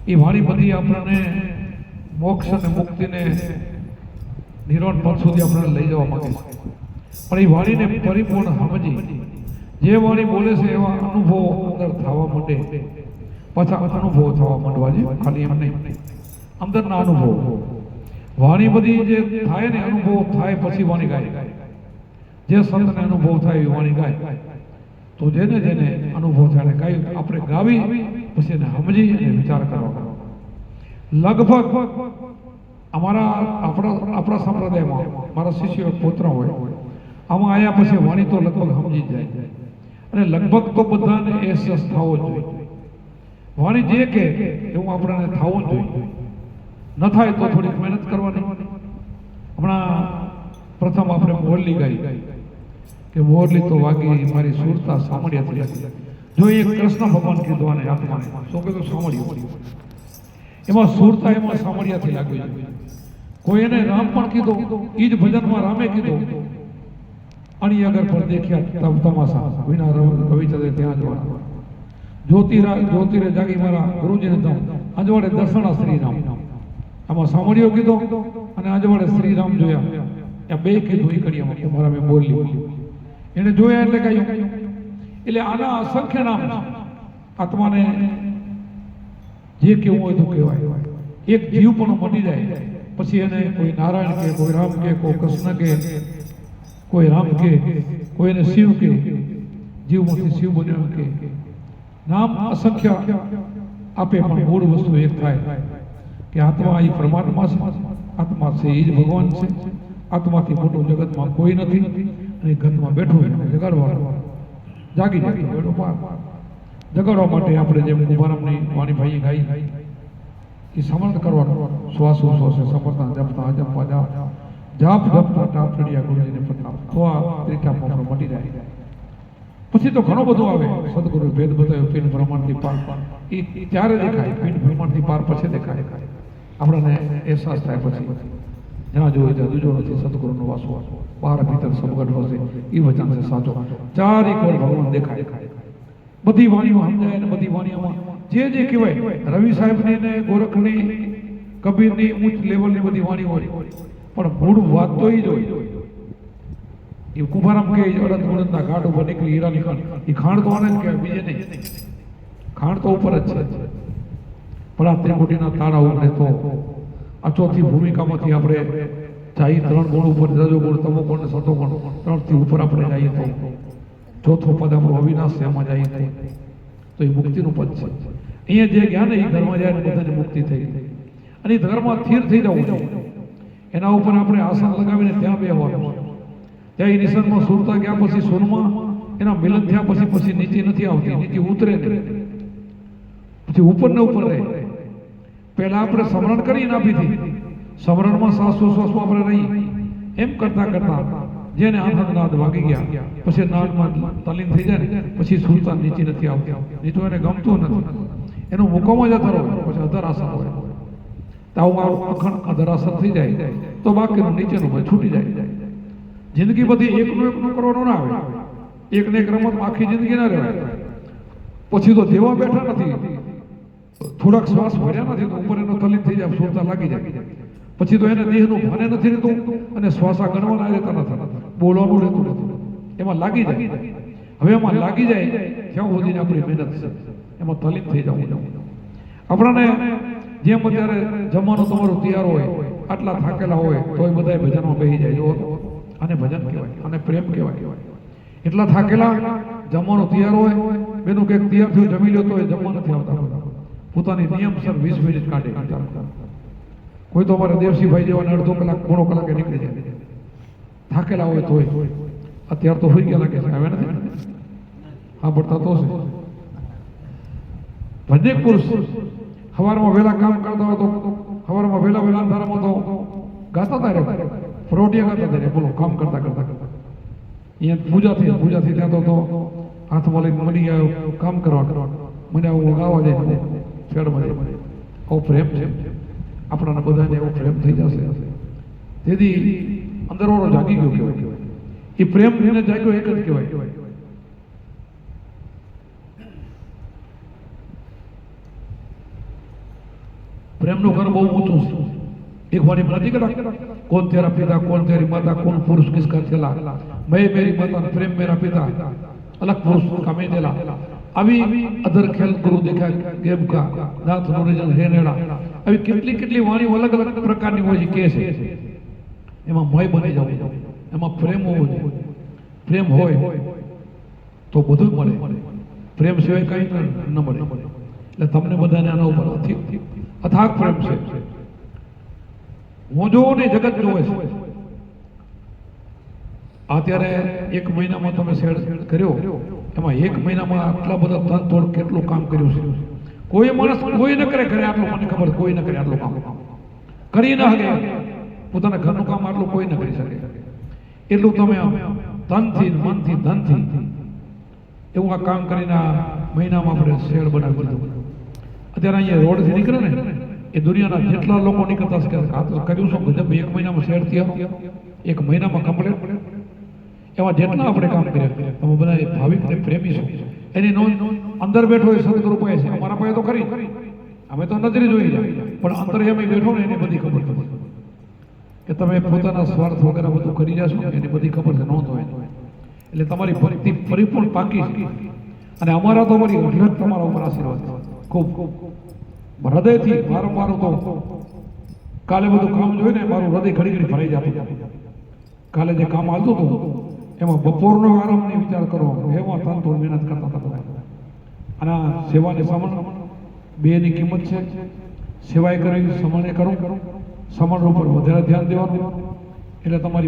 એ વાણી બધી આપણને મોક્ષ અને મુક્તિને નિર્વાણ પદ સુધી આપણને લઈ જવા માંગે છે. પણ એ વાણીને પરિપૂર્ણ સમજી જે વાણી બોલે છે એવા અનુભવો અંદર થવા માંડે, પાછા અનુભવો થવા માંડવા છે, ખાલી એમ નહીં, અંદરના અનુભવો. વાણી બધી જે થાય ને અનુભવ થાય પછી વાણી ગાય. જે સંતને અનુભવ થાય એ વાણી ગાય. તો જેને જેને અનુભવ થાય ગાય આપણે ગાવી પછી એને સમજી અને વિચાર કરવા. લગભગ આપણા સંપ્રદાયમાં મારા શિષ્યો પુત્ર હોય આમાં આવ્યા પછી વાણી તો લગભગ સમજી જાય અને લગભગ તો બધાને અહેસાસ થવો જોઈએ. વાણી જે કે એવું આપણને થવું જોઈએ. ન થાય તો થોડીક મહેનત કરવાની. હમણાં પ્રથમ આપણે મોરલી ગાઈ કે મોરલી તો વાગી મારી સુરતા સામળિયાથી લાગી. જો એક કૃષ્ણ ભગવાન કીધું આને આત્માને શું કીધું? સામળિયું. એમાં સુરતા એમાં સામળિયાથી લાગવી જોઈએ. કોઈ એને રામ પણ કીધો, એ જ ભજનમાં રામે કીધો, અણી અગર પર દેખ્યા તબ તમાશા વિના રવિ ચંદ્ર ત્યાં જવા. જ્યોતિરે જાગી મારા ગુરુજીને ધામ અજવાડે દર્શના શ્રીરામ. આમાં સામળિયો કીધો અને અજવાડે શ્રીરામ જોયા. આ બે કીધું એ કરી મારા મેં બોલી. એને જોયા એટલે કહ્યું. એટલે આના અસંખ્ય નામ આત્માને જે કેવું હોય તો કહેવાય. એક જીવ પણ મટી જાય પછી એને કોઈ નારાયણ કે, કોઈ રામ કે, કોઈ કૃષ્ણ કે, કોઈ રામ કે, કોઈને શિવ કે, જીવમાંથી શિવ બન્યો કે, નામ અસંખ્ય આપે પણ મૂળ વસ્તુ એક થાય કે આત્મા એ પરમાત્મા છે. આત્મા છે એ જ ભગવાન છે. આત્માથી મોટું જગતમાં કોઈ નથી અને ઘરમાં બેઠું જગાડવા જાગી બેઠો પાર જગાડવા માટે આપણે જેમ કુંભારામની વાણીભાઈએ ગાઈ એ સમર્થ કરવાનું. શ્વાસો શ્વાસે સમર્થના જપતા અજપવા જાપ જપતા ટાપ ચડિયા ગુરુજીને પ્રતાપ તો આ ત્રિકામાં આપણે મટી જાય. પછી તો ઘણો બધું આવે. સદગુરુ ભેદ બતાવ્યો પિંડ બ્રહ્માંડથી પાર. એ ત્યારે દેખાય, પિંડ બ્રહ્માંડથી પાર પછી દેખાય. આપણને અહેસાસ થાય પછી જ્યાં જોયું ત્યાં દૂજો નથી. સદગુરુનો વાસો બહાર ભીતર સમગઢ વસે એ વચન છે સાચો. ચાર એક વાર ભગવાન દેખાય. બધી વાણીઓ સમજાય અને બધી વાણીઓમાં જે કહેવાય રવિ સાહેબની ને ગોરખની કબીરની ઉચ્ચ લેવલની બધી વાણીઓ હોય પણ મૂળ વાત તો એ જ હોય. એ કુંભારામ કે અડદ ગુણદના ઘાટ ઉપર નીકળી હીરાની ખાણ, એ ખાણ તો આને જ કહેવાય, બીજે નહીં. ખાણ તો ઉપર જ છે. પણ આ ત્રિકુટીના તાળા ઉમરે તો આ ચોથી ભૂમિકામાંથી આપણે જઈએ 3 ગુણ ઉપર, રજો ગુણ, તમો ગુણ, સતો ગુણ, 3 થી ઉપર આપણે જઈએ તો ચોથો પદ આપણો અવિનાશ છે. એમાં જઈએ તો એ મુક્તિનું પદ છે. અહીંયા જે જ્ઞાન એ ઘરમાં જાય બધાને મુક્તિ થઈ અને એ ઘરમાં સ્થિર થઈ જવું છે. એના ઉપર આપણે આસન લગાવીને ત્યાં બેસવાનું. ત્યાં એ નિસર્ગમાં સુરતા ગયા પછી સુરમાં એના મિલન થયા પછી નીચે નથી આવતી, નીચે ઉતરે નહીં, પછી ઉપર ને ઉપર રહે. પહેલા આપણે સમરણ કરીને આપીથી સમરણમાં શ્વાસોશ્વાસમાં આપણે રહી એમ કરતા કરતા જેને આનંદ નાદ વાગી ગયા પછી નાદમાં તલીન થઈ જાય ને પછી સુરતા નીચે નથી આવતી. નહીં તો એને ગમતું નથી. એનો મુકામ જ અધર હોય પછી અધરાસન હોય. તો આવું અખંડ અધરાસન થઈ જાય તો બાકીનું નીચેનું છૂટી જાય. જિંદગી બધી એકનું કરવાનું ના આવે. એકને એક રમતમાં આખી જિંદગી ના રહેવાય. પછી તો દેવા બેઠા નથી, થોડાક શ્વાસ ભર્યા નથી તો ઉપર એનો તલીન થઈ જાય, સુરતા લાગી જાય. પછી તો એને દેહનું ભાને નથી રહેતું અને શ્વાસા ગણવાના રહેતા નથી, બોલવાનું રહેતું નથી. એમાં લાગી જાય. હવે એમાં લાગી જાય ત્યાં સુધીને આપણી મહેનત છે. એમાં તલીન થઈ જવું. આપણને જેમ અત્યારે જમવાનું તમારું તૈયાર હોય, આટલા થાકેલા હોય તોય બધા ભજનમાં બેસી જાય. જો આને ભજન કહેવાય, આને પ્રેમ કહેવાય. એટલા થાકેલા જમવાનું તૈયાર હોય, બેનું કંઈક તૈયાર થયું જમી લો તો એ જમવા નથી આવતા. પોતાની નિયમસર 20 મિનિટ કાઢે. કોઈ તો અમારે દેવસિંહભાઈ જેવાને અડધો કલાક પોણો કલાકે નીકળી જાય. થાકેલા હોય તોય. અત્યારે તો હોઈ ગયા લાગે છે. હવે નથી હા પડતા તો છે. ભજેક પુરુષ સવારમાં વહેલા કામ કરતા હોય તો સવારમાં વહેલા અંધારામાં તો ગાતા હતા રે, ફરોટિયા ગાતા હતા રે. બોલો કામ કરતા અહીંયા પૂજાથી ત્યાં તો હાથમાં લઈને મળી આવ્યો કામ કરવા. મને આવું ગાવા જાય છેડમાં જાય. આવો પ્રેમ છે આપણાને બધાને. એવો પ્રેમ થઈ જશે તેથી અંદરવાળો જાગી ગયો કહેવાય. એ પ્રેમ એને જાગ્યો એક જ કહેવાય. પ્રેમનું ઘર બહુ ઊંચું છે. एक वाणी में नहीं करा कौन तेरा पिता कौन तेरी माता कौन पुरुष किसका चला मैं मेरी माता प्रेम मेरा पिता अलग पुरुष का मैं देला अभी अदर खेल गुरु देखा गेम का नाथ नोरेजन हेनेड़ा अभी कितली कितली वाणी अलग अलग प्रकार की होई के છે એમાં મય બની જાવ એમાં પ્રેમ હોવો જોઈએ પ્રેમ હોય તો બધું મળે પ્રેમ સિવાય કંઈ ન મળે એટલે તમને બધાને આના ઉપર અથાગ પ્રેમ છે મોજો ને જગત જોવે છે અત્યારે એક મહિનામાં તમે શેર કર્યો એમાં એક મહિનામાં આટલા બધા ધન તોડ કેટલું કામ કર્યું છે કોઈ માણસ કોઈ ન કરે ઘરે આટલું મને ખબર કોઈ ન કરે આટલું કામ કરી ન શકે પોતાના ઘરનું કામ આટલું કોઈ ન કરી શકે એટલું તમે તનથી મનથી ધનથી એવું આ કામ કરીને આ મહિનામાં આપણે શેર બનાવી દીધું અત્યારે અહીંયા રોડથી નીકળે ને એ દુનિયાના જેટલા લોકો નીકળતા છે આ તો કર્યું શું ગજબ એક મહિનામાં શેર થયા એક મહિનામાં કમ્પ્લીટ એવા જેટલા આપણે કામ કર્યા તમે બધા ભાવિક ને પ્રેમી છો એની નોંધ અંદર બેઠો એ સદગુરુ પાસે છે અમારા પાસે તો ખરી અમે તો નજરે જોઈ જાય પણ અંદર એમ બેઠો ને એની બધી ખબર ખબર કે તમે પોતાના સ્વાર્થ વગેરે બધું કરી જશો એની બધી ખબર છે નોંધ હોય એટલે તમારી ભક્તિ પરિપૂર્ણ પાકી છે અને અમારા તો અમારી અઢળક તમારા ઉપર આશીર્વાદ ખૂબ ખૂબ હૃદયથી વારંવાર તો કાલે બધું કામ જોયું ને મારું હૃદય ઘડી ઘડી ભરાઈ જતું કાલે જે કામ આવતું હતું એમાં બપોરનો આરામની વિચાર કરો એમાં તનતોડ મહેનત કરતા હતા અને સેવાને સમણ બેની કિંમત છે સેવાય કરવી સમણે કરો સમણ ઉપર વધારે ધ્યાન દેવાનું એટલે તમારી